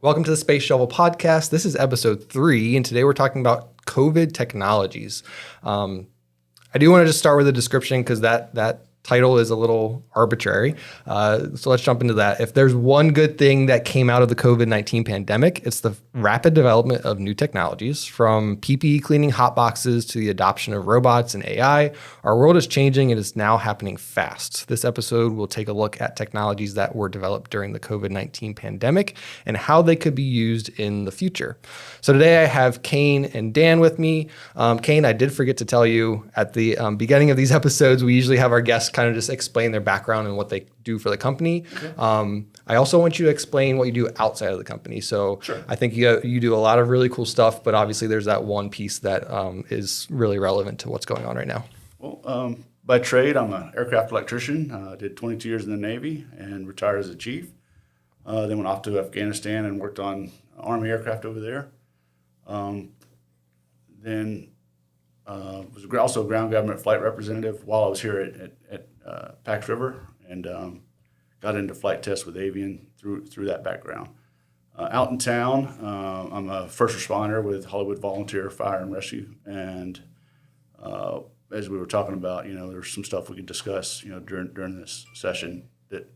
Welcome to the Space Shovel Podcast. This is episode 3, and today we're talking about COVID technologies. I do want to just start with a description because that title is a little arbitrary. So let's jump into that. If there's one good thing that came out of the COVID-19 pandemic, it's the rapid development of new technologies, from PPE cleaning hot boxes to the adoption of robots and AI. Our world is changing and is now happening fast. This episode will take a look at technologies that were developed during the COVID-19 pandemic and how they could be used in the future. So today I have Kane and Dan with me. Kane, I did forget to tell you at the beginning of these episodes, we usually have our guests kind of just explain their background and what they do for the company. Okay. I also want you to explain what you do outside of the company. So sure. I think you do a lot of really cool stuff, but obviously there's that one piece that is really relevant to what's going on right now. Well, by trade, I'm an aircraft electrician. Did 22 years in the Navy and retired as a chief. Then went off to Afghanistan and worked on Army aircraft over there. Then was also a ground government flight representative while I was here at Pax River, and got into flight tests with AVIAN through that background. Out in town, I'm a first responder with Hollywood Volunteer Fire and Rescue, and as we were talking about, there's some stuff we could discuss, during this session that,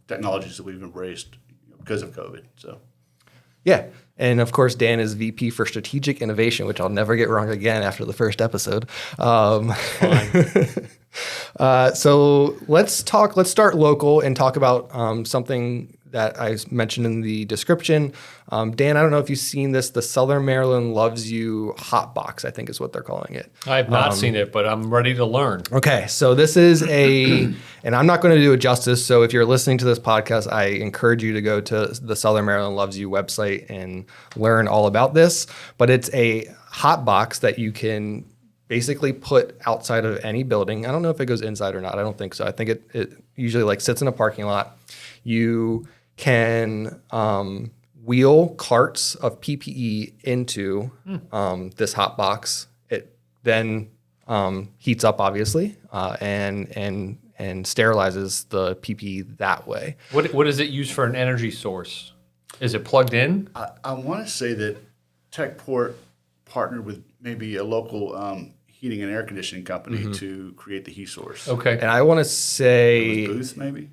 technologies that we've embraced because of COVID. So. Yeah. And of course, Dan is VP for Strategic Innovation, which I'll never get wrong again after the first episode. So let's start local and talk about something that I mentioned in the description. Dan, I don't know if you've seen this, the Southern Maryland Loves You hot box, I think is what they're calling it. I have not seen it, but I'm ready to learn. Okay, so this is and I'm not going to do it justice, so if you're listening to this podcast, I encourage you to go to the Southern Maryland Loves You website and learn all about this. But it's a hot box that you can basically put outside of any building. I don't know if it goes inside or not. I don't think so. I think it usually sits in a parking lot. You can wheel carts of PPE into this hot box. It then heats up, obviously, and sterilizes the PPE that way. What is it used for an energy source? Is it plugged in? I want to say that Techport partnered with maybe a local heating and air conditioning company to create the heat source. Okay. And I want to say Booth, maybe?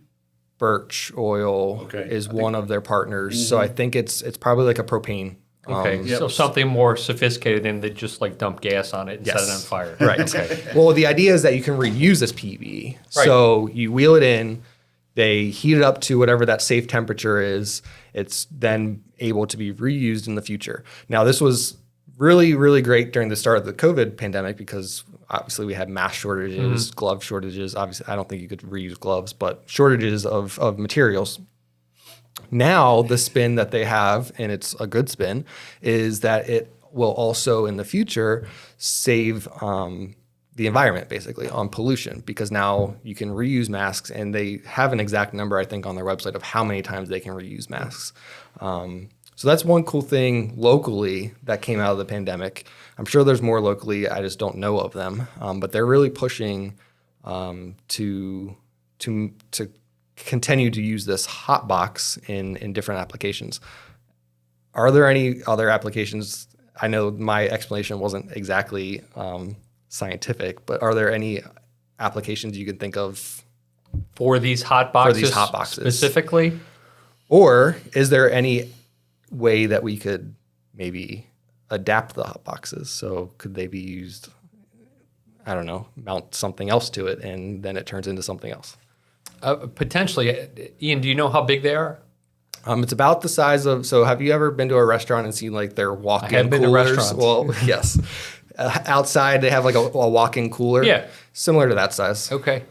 Birch Oil is one of their partners. Mm-hmm. So I think it's probably like a propane. Okay, so something more sophisticated than they just dump gas on it and set it on fire. Right. Okay. Well, the idea is that you can reuse this PV. Right. So you wheel it in, they heat it up to whatever that safe temperature is. It's then able to be reused in the future. Now, this was really, really great during the start of the COVID pandemic because obviously we had mask shortages, glove shortages. Obviously, I don't think you could reuse gloves, but shortages of materials. Now, the spin that they have, and it's a good spin, is that it will also in the future save the environment basically on pollution, because now you can reuse masks, and they have an exact number, I think, on their website of how many times they can reuse masks. So that's one cool thing locally that came out of the pandemic. I'm sure there's more locally. I just don't know of them. But they're really pushing to continue to use this hot box in different applications. Are there any other applications? I know my explanation wasn't exactly scientific, but are there any applications you can think of for these hot boxes specifically? Or is there any way that we could maybe adapt the hot boxes? So could they be used, I don't know, mount something else to it and then it turns into something else? Potentially. Ian, do you know how big they are? It's about the size of, so have you ever been to a restaurant and seen their walk-in coolers? I have been to restaurants. Well, yes. Outside they have a walk-in cooler. Yeah. Similar to that size. Okay.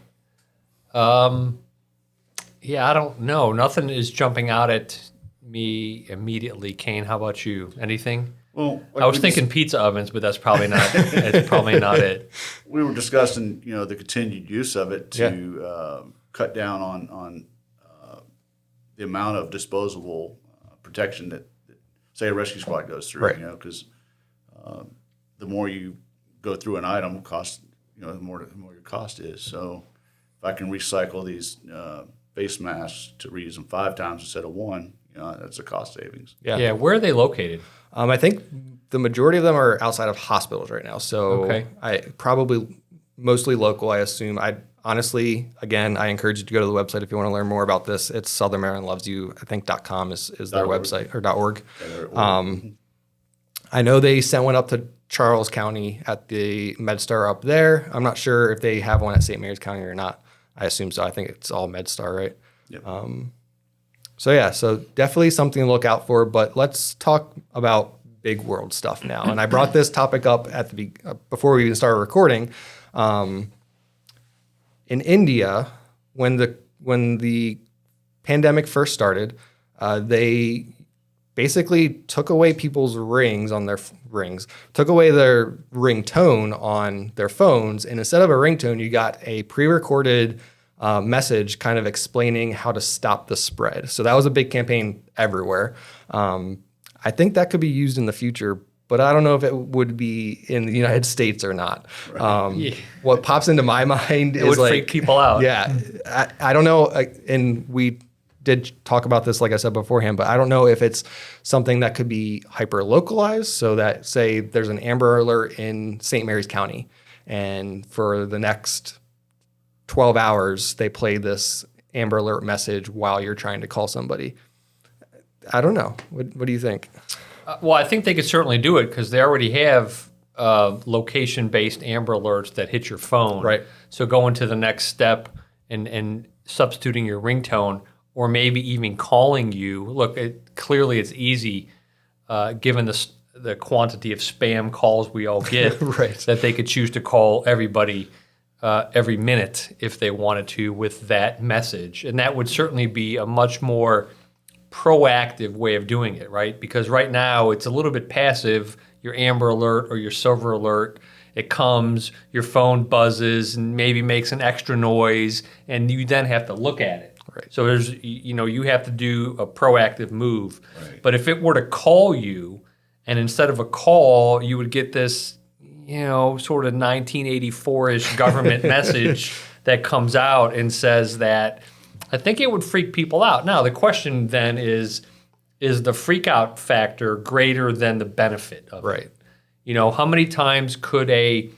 Yeah, I don't know. Nothing is jumping out at me immediately. Kane, how about you? Anything? Well, I was thinking pizza ovens, but that's probably not. It's probably not it. We were discussing, the continued use of it to cut down on the amount of disposable protection that, say, a rescue squad goes through. Right. Because the more you go through an item, cost, the more your cost is. So if I can recycle these face masks to reuse them 5 times instead of 1, that's a cost savings. Yeah. Where are they located? I think the majority of them are outside of hospitals right now. So Okay. I probably mostly local, I assume. I honestly, again, I encourage you to go to the website if you want to learn more about this. It's Southern Maryland Loves You, I think .com is their .org. website, or .org. Yeah, they're- I know they sent one up to Charles County at the MedStar up there. I'm not sure if they have one at St. Mary's County or not. I assume so. I think it's all MedStar, right? Yep. So definitely something to look out for. But let's talk about big world stuff now. And I brought this topic up at the before we even started recording. In India, when the pandemic first started, they basically took away people's rings on their rings, took away their ringtone on their phones, and instead of a ringtone, you got a pre-recorded message kind of explaining how to stop the spread. So that was a big campaign everywhere. I think that could be used in the future, but I don't know if it would be in the United States or not. What pops into my mind It is would like, freak people out. yeah, I don't know, and we did talk about this, like I said beforehand, but I don't know if it's something that could be hyper localized, so that say there's an Amber Alert in St. Mary's County, and for the next 12 hours they play this Amber Alert message while you're trying to call somebody. I don't know. What do you think? Well, I think they could certainly do it because they already have location-based Amber Alerts that hit your phone. Right. So going to the next step and substituting your ringtone, or maybe even calling you. Look, clearly it's easy, given the quantity of spam calls we all get, Right. that they could choose to call everybody every minute if they wanted to with that message. And that would certainly be a much more proactive way of doing it, right? Because right now it's a little bit passive. Your Amber Alert or your Silver Alert, it comes, your phone buzzes and maybe makes an extra noise, and you then have to look at it. Right. So you have to do a proactive move. Right. But if it were to call you, and instead of a call, you would get this, sort of 1984-ish government message that comes out and says that, I think it would freak people out. Now, the question then is the freak out factor greater than the benefit of Right. it? How many times could a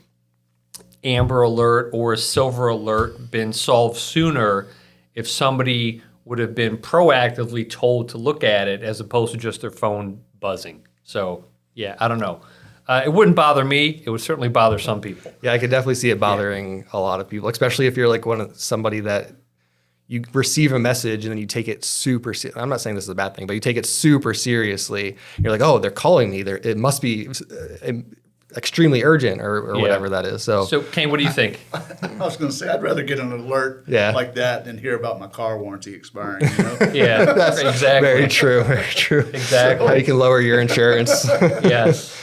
Amber Alert or a Silver Alert been solved sooner if somebody would have been proactively told to look at it as opposed to just their phone buzzing? So, yeah, I don't know. It wouldn't bother me. It would certainly bother some people. Yeah, I could definitely see it bothering a lot of people, especially if you're like somebody that you receive a message and then you take it super I'm not saying this is a bad thing, but you take it super seriously. You're like, oh, they're calling me. It must be extremely urgent or whatever that is. So Kane, what do you think? I was going to say, I'd rather get an alert like that than hear about my car warranty expiring. Yeah, that's exactly. very true. Very true. Exactly. How you can lower your insurance. Yes.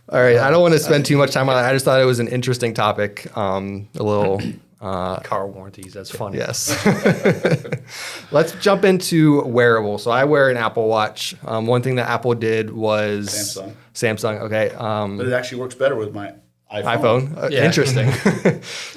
All right. I don't want to spend too much time on it. I just thought it was an interesting topic. A little... car warranties, that's funny. Yes. Let's jump into wearables. So I wear an Apple Watch. One thing that Apple did was Samsung. Okay. But it actually works better with my iPhone. Yeah. Interesting.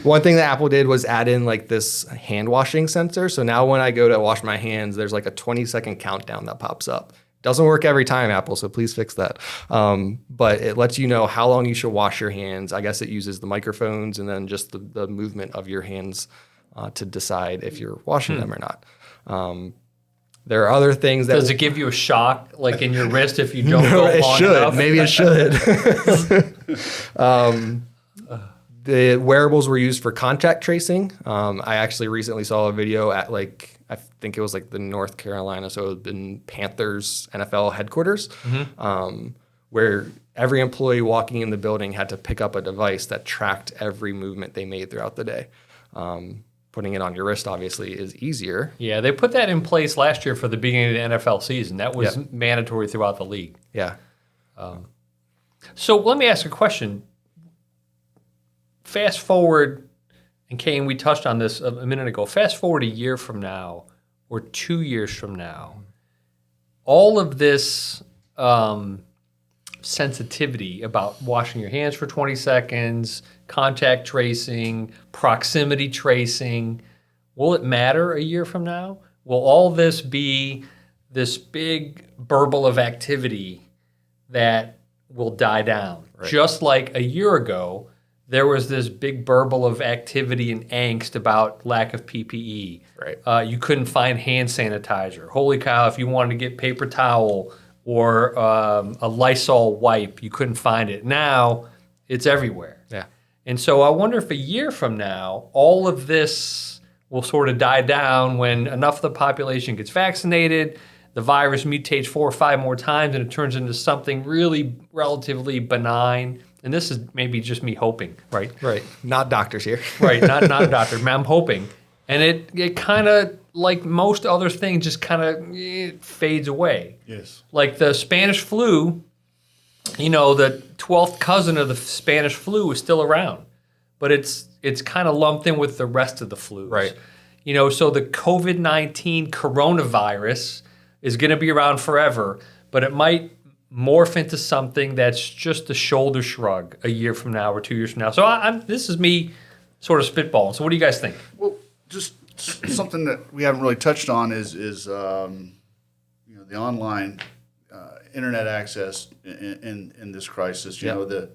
One thing that Apple did was add in like this hand washing sensor. So now when I go to wash my hands, there's like a 20-second countdown that pops up. Doesn't work every time, Apple, so please fix that. But it lets you know how long you should wash your hands. I guess it uses the microphones and then just the movement of your hands to decide if you're washing them or not. There are other things that... Does it give you a shock, like in your wrist, if you don't go it long should. enough? Maybe it should. The wearables were used for contact tracing. I actually recently saw a video at I think it was like the North Carolina, so it had been Panthers NFL headquarters, where every employee walking in the building had to pick up a device that tracked every movement they made throughout the day. Putting it on your wrist obviously is easier. Yeah, they put that in place last year for the beginning of the NFL season. That was mandatory throughout the league. Yeah. So let me ask a question. Fast forward, and Kane, we touched on this a minute ago. Fast forward a year from now or 2 years from now, all of this sensitivity about washing your hands for 20 seconds, contact tracing, proximity tracing, will it matter a year from now? Will all this be this big burble of activity that will die down. Right. Just like a year ago, there was this big burble of activity and angst about lack of PPE. Right. You couldn't find hand sanitizer. Holy cow, if you wanted to get paper towel or a Lysol wipe, you couldn't find it. Now, it's everywhere. Yeah. And so I wonder if a year from now, all of this will sort of die down when enough of the population gets vaccinated, the virus mutates 4 or 5 more times, and it turns into something really relatively benign. And this is maybe just me hoping, right? Right. Not doctors here. Right, not a doctor. I'm hoping. And it kind of, like most other things, just kind of fades away. Yes. Like the Spanish flu, you know, the 12th cousin of the Spanish flu is still around, but it's kind of lumped in with the rest of the flus. Right. You know, so the COVID-19 coronavirus is going to be around forever, but it might morph into something that's just a shoulder shrug a year from now or 2 years from now. So this is me sort of spitballing. So what do you guys think? Well, just something that we haven't really touched on is you know, the online internet access in this crisis. You know, the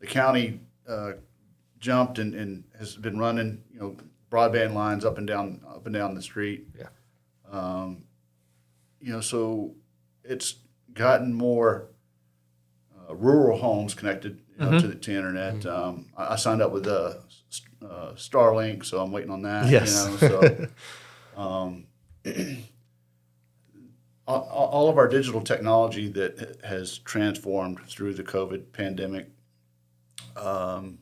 county jumped and has been running, you know, broadband lines up and down the street. Yeah. You know, so it's gotten more rural homes connected, you know, to internet. I signed up with Starlink, so I'm waiting on that. Yes. You know, so all of our digital technology that has transformed through the COVID pandemic will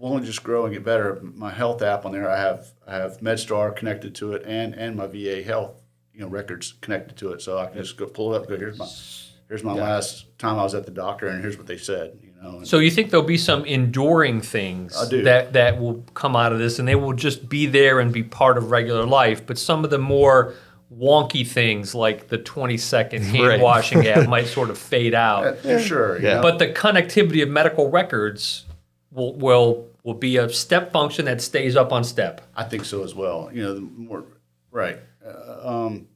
only just grow and get better. My health app on there, I have MedStar connected to it, and my VA health, you know, records connected to it, so I can just go pull it up. Go, here's my last time I was at the doctor, and here's what they said. You know. So you think there'll be some enduring things that will come out of this, and they will just be there and be part of regular life. But some of the more wonky things, like the 20-second hand washing app, might sort of fade out. For sure. You know? But the connectivity of medical records will be a step function that stays up on step. I think so as well. You know, the more right. And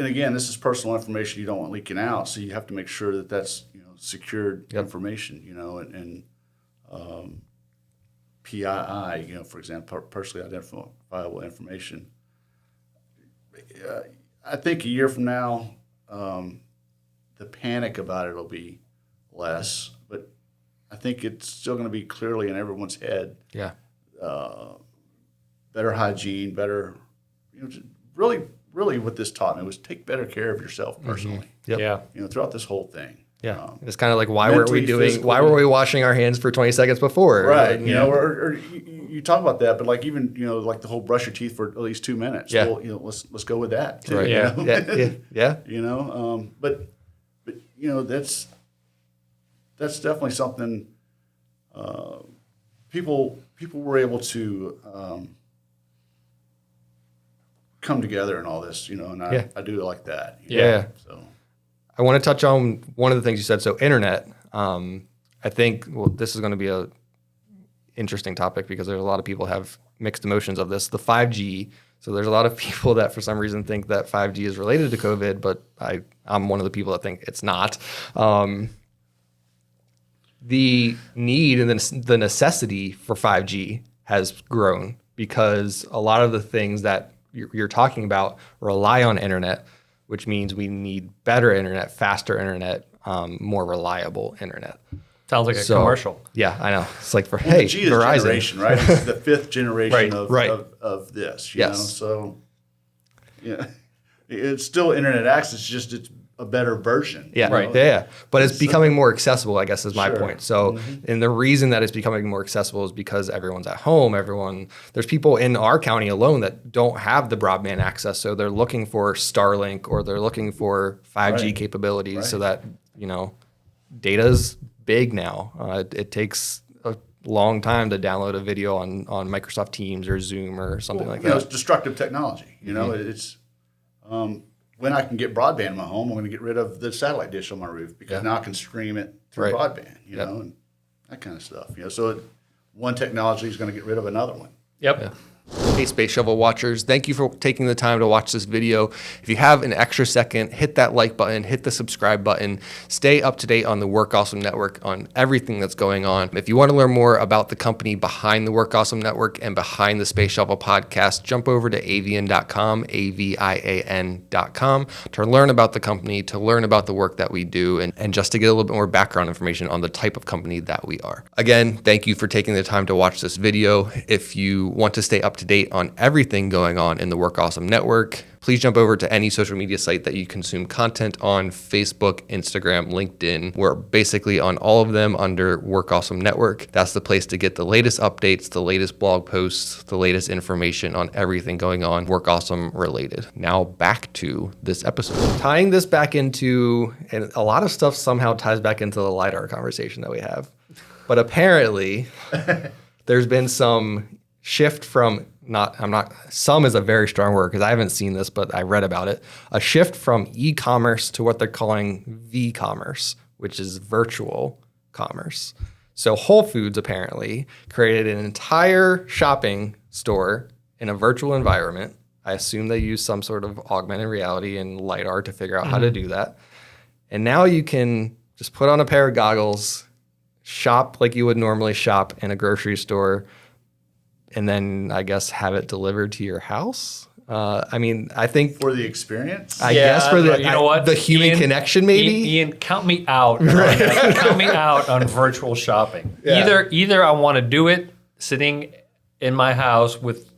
again, this is personal information you don't want leaking out, so you have to make sure that that's, you know, secured information. You know, and PII, you know, for example, personally identifiable information. I think a year from now, the panic about it will be less, but I think it's still going to be clearly in everyone's head. Yeah. Better hygiene, better, you know, really what this taught me was take better care of yourself personally. Yep. Yeah. You know, throughout this whole thing. Yeah. It's kind of like, why were we washing our hands for 20 seconds before? Right. You know, or you talk about that, but like even, you know, like the whole brush your teeth for at least 2 minutes. Yeah. Well, you know, let's go with that too. Right. Yeah. You know? Yeah. You know, but you know, that's definitely something people were able to come together in all this, you know, and I do like that. You know? So I want to touch on one of the things you said. So internet, I think, well, this is going to be a interesting topic because there's a lot of people have mixed emotions of this. The 5G. So there's a lot of people that for some reason think that 5G is related to COVID, but I'm one of the people that think it's not. The need and the necessity for 5G has grown because a lot of the things that you're talking about rely on internet, which means we need better internet, faster internet, more reliable internet. Sounds like a commercial. Yeah, I know. It's like hey, G is Verizon. generation, right? It's the 5th generation of this. You know? Yes. So yeah, it's still internet access, just it's a better version. Yeah, Right. Yeah. But it's becoming more accessible, I guess, is my Sure. point. So, and the reason that it's becoming more accessible is because everyone's at home. There's people in our county alone that don't have the broadband access, so they're looking for Starlink or they're looking for 5G capabilities, so that, you know, data's big now. It takes a long time to download a video on Microsoft Teams or Zoom or something like You know, that. it's destructive technology. You know, it's when I can get broadband in my home, I'm going to get rid of the satellite dish on my roof because now I can stream it through broadband. You know, and that kind of stuff. You know, so one technology is going to get rid of another one. Yep. Yeah. Hey, Space Shovel watchers, thank you for taking the time to watch this video. If you have an extra second, hit that like button, hit the subscribe button. Stay up to date on the Work Awesome Network, on everything that's going on. If you want to learn more about the company behind the Work Awesome Network and behind the Space Shovel podcast, jump over to avian.com, AVIAN.com, to learn about the company, to learn about the work that we do, and just to get a little bit more background information on the type of company that we are. Again, thank you for taking the time to watch this video. If you want to stay up to date on everything going on in the Work Awesome Network, please jump over to any social media site that you consume content on: Facebook, Instagram, LinkedIn. We're basically on all of them under Work Awesome Network. That's the place to get the latest updates, the latest blog posts, the latest information on everything going on Work Awesome related. Now back to this episode. Tying this back into, and a lot of stuff somehow ties back into the LiDAR conversation that we have. But apparently there's been some shift from some is a very strong word because I haven't seen this, but I read about it. A shift from e-commerce to what they're calling v-commerce, which is virtual commerce. So Whole Foods apparently created an entire shopping store in a virtual environment. I assume they use some sort of augmented reality and LiDAR to figure out how to do that. And now you can just put on a pair of goggles, shop like you would normally shop in a grocery store, and then I guess have it delivered to your house. I think For the experience? I guess for the you know what? the human Ian, connection, maybe. Ian, count me out. Count me out on virtual shopping. Yeah. Either I want to do it sitting in my house with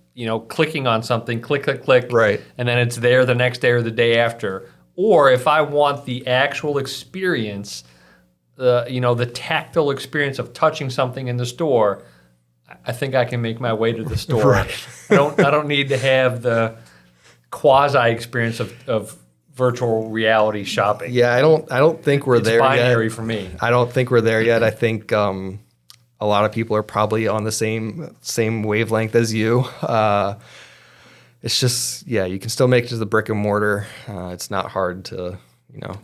clicking on something, click, Right. and then it's there the next day or the day after. Or if I want the actual experience, the tactile experience of touching something in the store, I think I can make my way to the store. Right. I don't need to have the quasi experience of virtual reality shopping. Yeah, I don't think we're It's there binary yet. for me. I don't think we're there yet. I think a lot of people are probably on the same wavelength as you. It's just, you can still make it to the brick and mortar. It's not hard to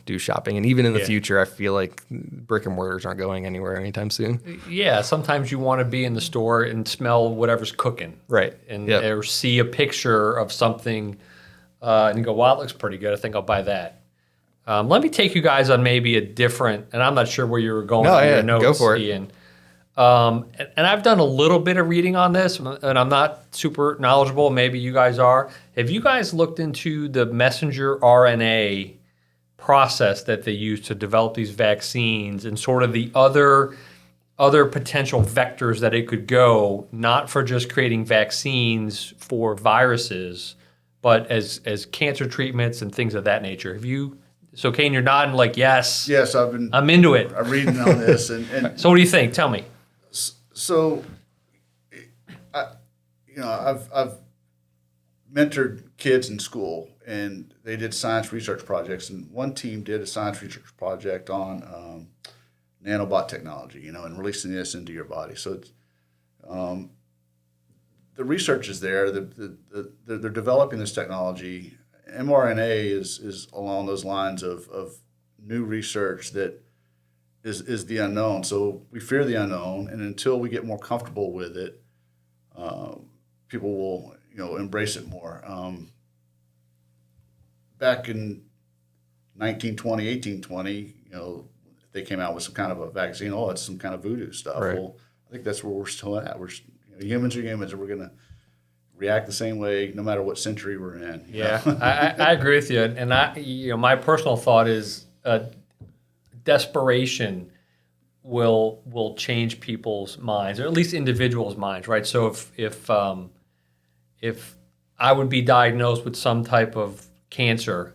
do shopping. And even in the future, I feel like brick and mortars aren't going anywhere anytime soon. Yeah, sometimes you want to be in the store and smell whatever's cooking. Right. And Yep. or see a picture of something and you go, wow, it looks pretty good. I think I'll buy that. Let me take you guys on maybe a different, and I'm not sure where you were going No, in yeah, your notes, go for it. Ian. And I've done a little bit of reading on this, and I'm not super knowledgeable. Maybe you guys are. Have you guys looked into the messenger RNA process that they use to develop these vaccines and sort of the other potential vectors that it could go, not for just creating vaccines for viruses, but as cancer treatments and things of that nature? Have you? So, Kane, you're nodding like yes. Yes, I'm into it. I'm reading on this, and So, what do you think? Tell me. so, I've mentored kids in school, and they did science research projects. And one team did a science research project on nanobot technology, and releasing this into your body. So it's the research is there. They're developing this technology. mRNA is along those lines of new research that is the unknown. So we fear the unknown, and until we get more comfortable with it, people will embrace it more. Back in 1920, 1820, they came out with some kind of a vaccine. Oh, it's some kind of voodoo stuff. Right. Well, I think that's where we're still at. Humans are humans, and we're going to react the same way no matter what century we're in. Yeah, I agree with you. And my personal thought is desperation will change people's minds, or at least individuals' minds, right? So if I would be diagnosed with some type of cancer,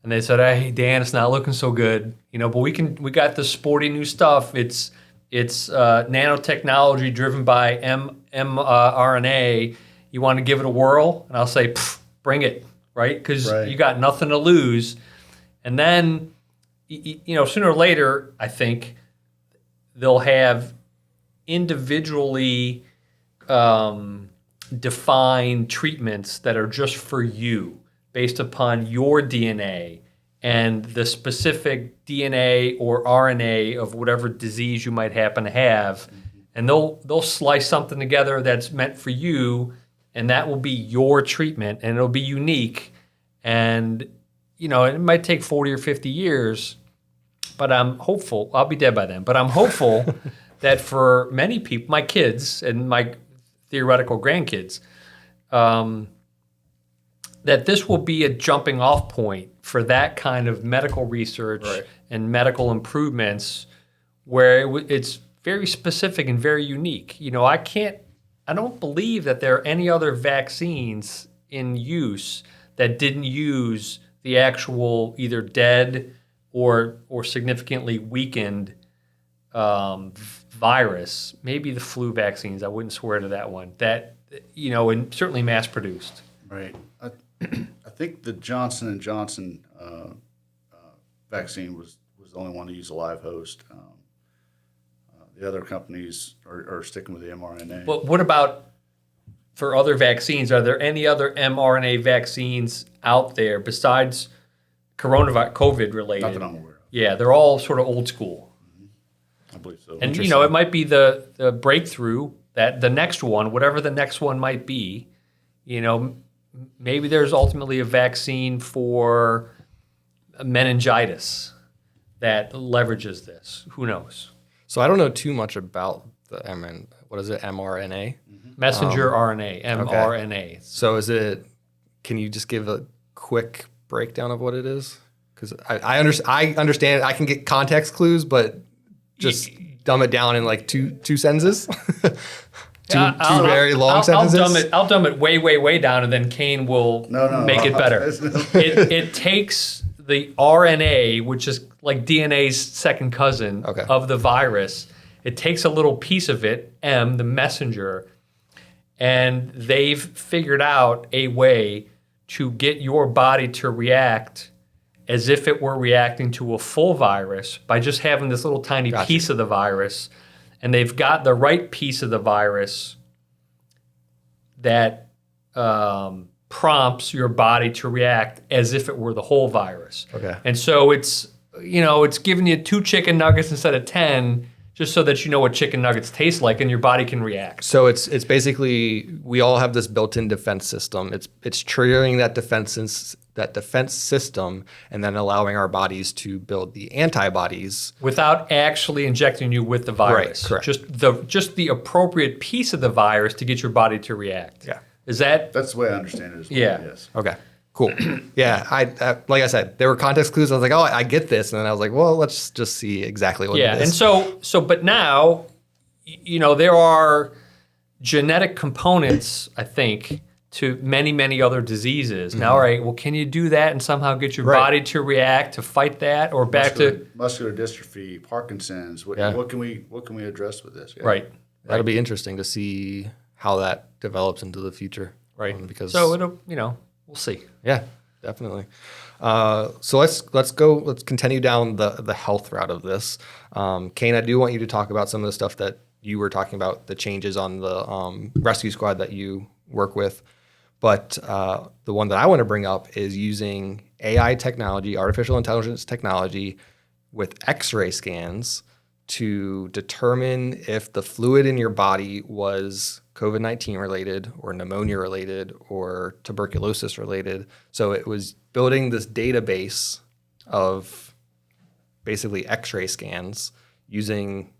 and they said, "Hey, Dan, it's not looking so good, but we got this sporty new stuff. It's nanotechnology driven by mRNA. You want to give it a whirl?" And I'll say, "Bring it," right? Because you got nothing to lose. And then, sooner or later, I think they'll have individually defined treatments that are just for you, based upon your DNA and the specific DNA or RNA of whatever disease you might happen to have. And they'll slice something together that's meant for you and that will be your treatment, and it'll be unique. And, it might take 40 or 50 years, but I'm hopeful. I'll be dead by then, but I'm hopeful that for many people, my kids and my theoretical grandkids, that this will be a jumping off point for that kind of medical research and medical improvements where it's very specific and very unique. I don't believe that there are any other vaccines in use that didn't use the actual either dead or significantly weakened virus. Maybe the flu vaccines, I wouldn't swear to that one. That, and certainly mass produced. Right. I think the Johnson and Johnson vaccine was the only one to use a live host. The other companies are sticking with the mRNA. But what about for other vaccines? Are there any other mRNA vaccines out there besides coronavirus, COVID related? Not that I'm aware of. Yeah, they're all sort of old school. I believe so. And it might be the breakthrough that the next one, whatever the next one might be, maybe there's ultimately a vaccine for meningitis that leverages this. Who knows? So I don't know too much about the mRNA? Messenger RNA, mRNA. Okay. So can you just give a quick breakdown of what it is? Because I understand, I can get context clues, but just dumb it down in like two sentences. two very long sentences. I'll dumb it way, way, way down, and then Kane will make it better. It takes the RNA, which is like DNA's second cousin of the virus. It takes a little piece of it, M, the messenger, and they've figured out a way to get your body to react as if it were reacting to a full virus by just having this little tiny piece of the virus. And they've got the right piece of the virus that prompts your body to react as if it were the whole virus. Okay. And so it's giving you 2 chicken nuggets instead of 10, just so that you know what chicken nuggets taste like and your body can react. So it's basically, we all have this built-in defense system. It's triggering that defense system and then allowing our bodies to build the antibodies without actually injecting you with the virus. Right, correct. Just the appropriate piece of the virus to get your body to react. Yeah. That's the way I understand it as well. Yeah. Yes. Okay. Cool. Yeah, I like I said, there were context clues. I was like, oh, I get this, and then I was like, well, let's just see exactly what it is. Yeah, and so, but now, there are genetic components, I think, to many, many other diseases. Now, all right, well, can you do that and somehow get your body to react to fight that, or muscular dystrophy, Parkinson's? What can we address with this? Yeah. Right. That'll be interesting to see how that develops into the future. Right. Because so it'll, we'll see. Yeah, definitely. So let's continue down the health route of this. Kane, I do want you to talk about some of the stuff that you were talking about, the changes on the rescue squad that you work with. But the one that I want to bring up is using AI technology, artificial intelligence technology, with X-ray scans to determine if the fluid in your body was COVID-19 related or pneumonia related or tuberculosis related. So it was building this database of basically X-ray scans using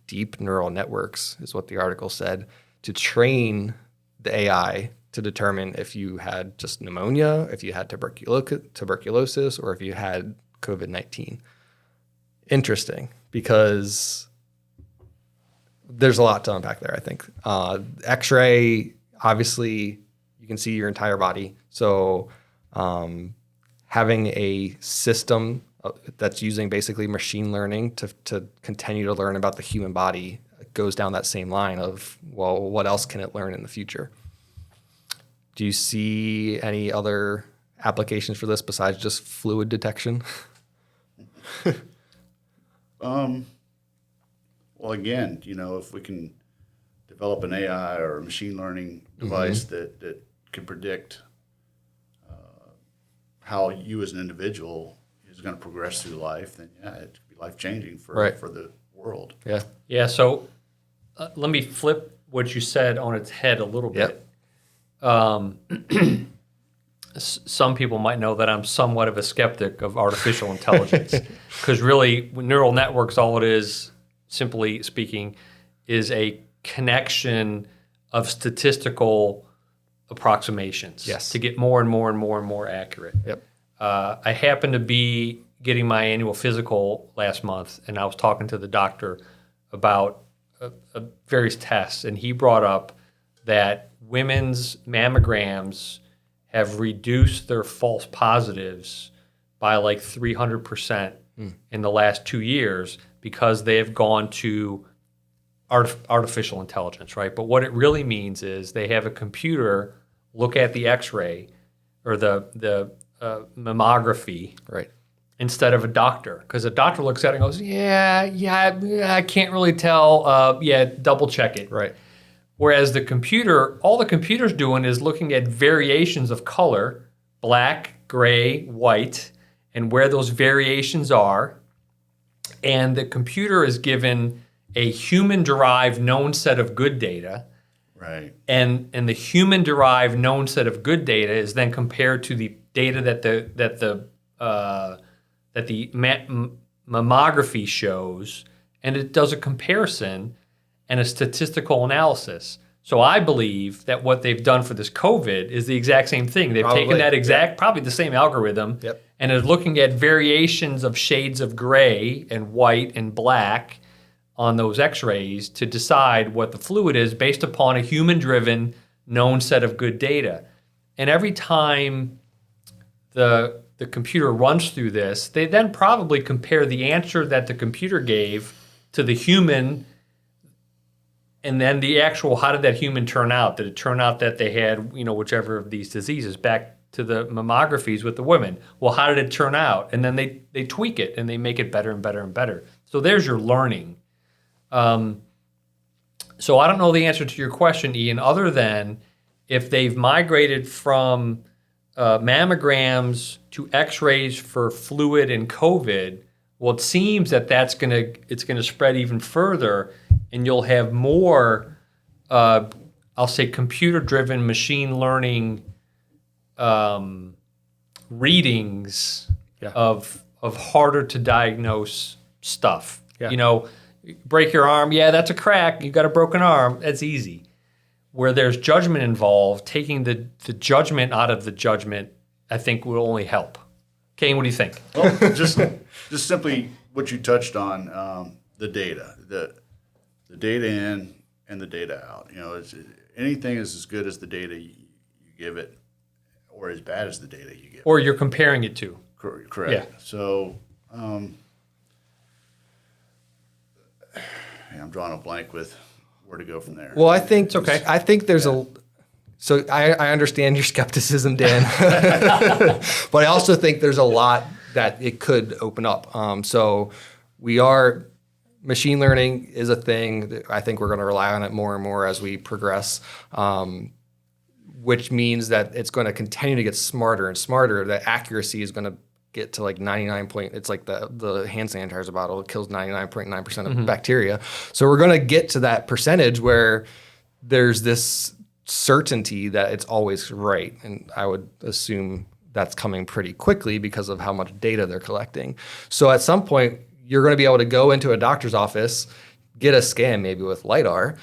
deep neural networks, is what the article said, to train the AI to determine if you had just pneumonia, if you had tuberculosis, or if you had COVID-19. Interesting, because there's a lot to unpack there, I think. X-ray, obviously, you can see your entire body. So having a system that's using basically machine learning to continue to learn about the human body goes down that same line of, well, what else can it learn in the future? Do you see any other applications for this besides just fluid detection? Well, again, if we can develop an AI or a machine learning device that can predict how you as an individual is going to progress through life, then it could be life-changing for the world. Yeah. Yeah, so let me flip what you said on its head a little bit. some people might know that I'm somewhat of a skeptic of artificial intelligence because really neural networks, all it is, simply speaking, is a connection of statistical approximations to get more and more and more and more accurate. Yep. I happened to be getting my annual physical last month, and I was talking to the doctor about various tests, and he brought up that women's mammograms have reduced their false positives by like 300% in the last 2 years because they have gone to artificial intelligence, right? But what it really means is they have a computer look at the X-ray or the mammography, Right. instead of a doctor, because a doctor looks at it and goes, yeah, I can't really tell. Double check it. Right. Whereas the computer, all the computer's doing is looking at variations of color, black, gray, white, and where those variations are. And the computer is given a human-derived known set of good data. Right. And the human-derived known set of good data is then compared to the data that the mammography shows, and it does a comparison and a statistical analysis. So I believe that what they've done for this COVID is the exact same thing. They've taken that probably the same algorithm, and is looking at variations of shades of gray and white and black on those X-rays to decide what the fluid is based upon a human-driven known set of good data. And every time the computer runs through this, they then probably compare the answer that the computer gave to the human, and then the actual, how did that human turn out? Did it turn out that they had, whichever of these diseases? Back to the mammographies with the women. Well, how did it turn out? And then they tweak it and they make it better and better and better. So there's your learning. So I don't know the answer to your question, Ian, other than if they've migrated from mammograms to X-rays for fluid and COVID. Well, it seems that it's gonna spread even further, and you'll have more, I'll say, computer-driven machine learning readings of harder to diagnose stuff. Yeah. Break your arm, that's a crack. You got a broken arm. That's easy. Where there's judgment involved, taking the judgment out of the judgment, I think will only help. Kane, what do you think? Well, just simply what you touched on, the data, the data in and the data out. Anything is as good as the data you give it, or as bad as the data you give. Or you're comparing it to. Correct. Yeah. So, I'm drawing a blank with where to go from there. Well, I think it's okay. I think there's So I understand your skepticism, Dan, but I also think there's a lot that it could open up. So machine learning is a thing. I think we're going to rely on it more and more as we progress, which means that it's going to continue to get smarter and smarter. The accuracy is going to get to like 99 point. It's like the hand sanitizer bottle. It kills 99.9% of bacteria. So we're going to get to that percentage where there's this certainty that it's always right. And I would assume that's coming pretty quickly because of how much data they're collecting. So at some point, you're going to be able to go into a doctor's office, get a scan, maybe with LiDAR,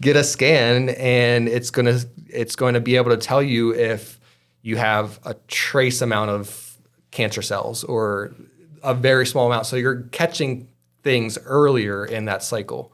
get a scan, and it's going to be able to tell you if you have a trace amount of cancer cells or a very small amount. So you're catching things earlier in that cycle.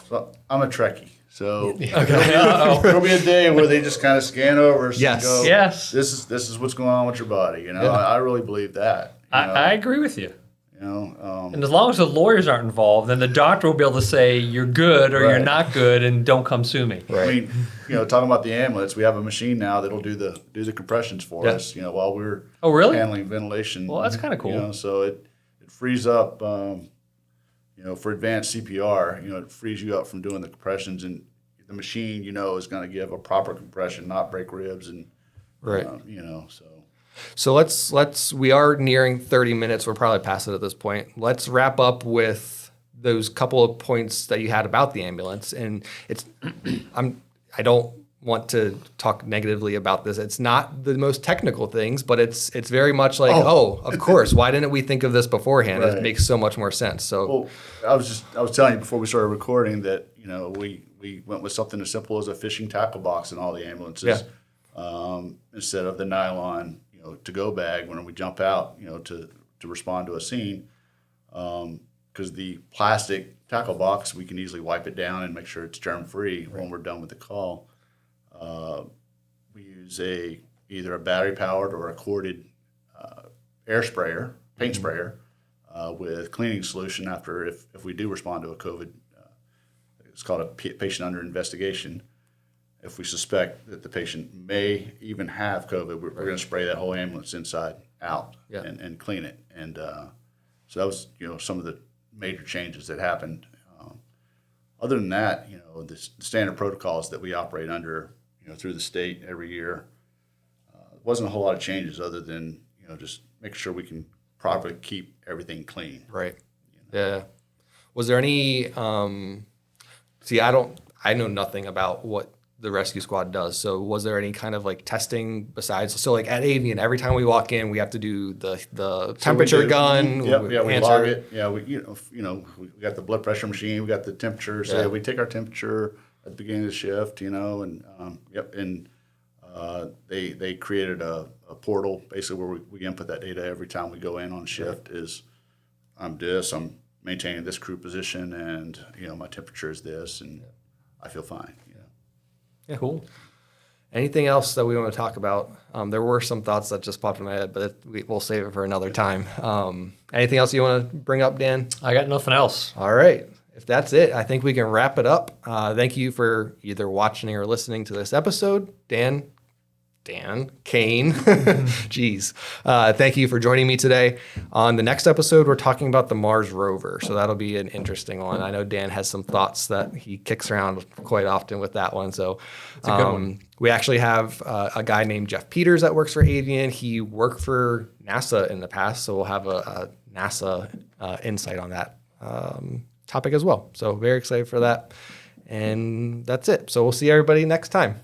So I'm a Trekkie. So there'll be a day where they just kind of scan over us and go, yes, this is what's going on with your body. I really believe that. I agree with you. And as long as the lawyers aren't involved, then the doctor will be able to say you're good or you're not good, and don't come sue me. Right. I mean, talking about the ambulance, we have a machine now that'll do the compressions for us. While we're handling ventilation. Well, that's kind of cool. So it frees up. For advanced CPR, it frees you up from doing the compressions, and the machine, is going to give a proper compression, not break ribs, and So let's we are nearing 30 minutes. We're probably past it at this point. Let's wrap up with those couple of points that you had about the ambulance, and I don't want to talk negatively about this. It's not the most technical things, but it's very much like, of course, why didn't we think of this beforehand? Right. It makes so much more sense. So, Well, I was telling you before we started recording that, you know, we went with something as simple as a fishing tackle box in all the ambulances, instead of the nylon, you know, to-go bag when we jump out, you know, to respond to a scene. Because the plastic tackle box, we can easily wipe it down and make sure it's germ-free when we're done with the call. We use either a battery-powered or a corded air sprayer, paint sprayer, with cleaning solution after if we do respond to a COVID. It's called a patient under investigation. If we suspect that the patient may even have COVID, we're going to spray that whole ambulance inside out and clean it. And so that was, you know, some of the major changes that happened. Other than that, you know, the standard protocols that we operate under, you know, through the state every year, wasn't a whole lot of changes other than, you know, just make sure we can properly keep everything clean. right. Yeah. Was there any, I know nothing about what the rescue squad does. So was there any kind of like testing besides, so like at Avian, every time we walk in, we have to do the temperature gun. We log it. Yeah, we got the blood pressure machine, we got the temperature. So we take our temperature at the beginning of the shift, you know, and they created a portal basically where we input that data every time we go in on shift. Is I'm maintaining this crew position, and you know my temperature is this, and I feel fine. You know. Yeah. Cool. Anything else that we want to talk about? There were some thoughts that just popped in my head, but we'll save it for another time. Anything else you want to bring up, Dan? I got nothing else. All right. If that's it, I think we can wrap it up. Thank you for either watching or listening to this episode. Dan, Kane, geez. Thank you for joining me today. On the next episode, we're talking about the Mars rover, so that'll be an interesting one. I know Dan has some thoughts that he kicks around quite often with that one. So it's a good one. We actually have a guy named Jeff Peters that works for Avian. He worked for NASA in the past, so we'll have a NASA insight on that topic as well. So very excited for that. And that's it. So we'll see everybody next time.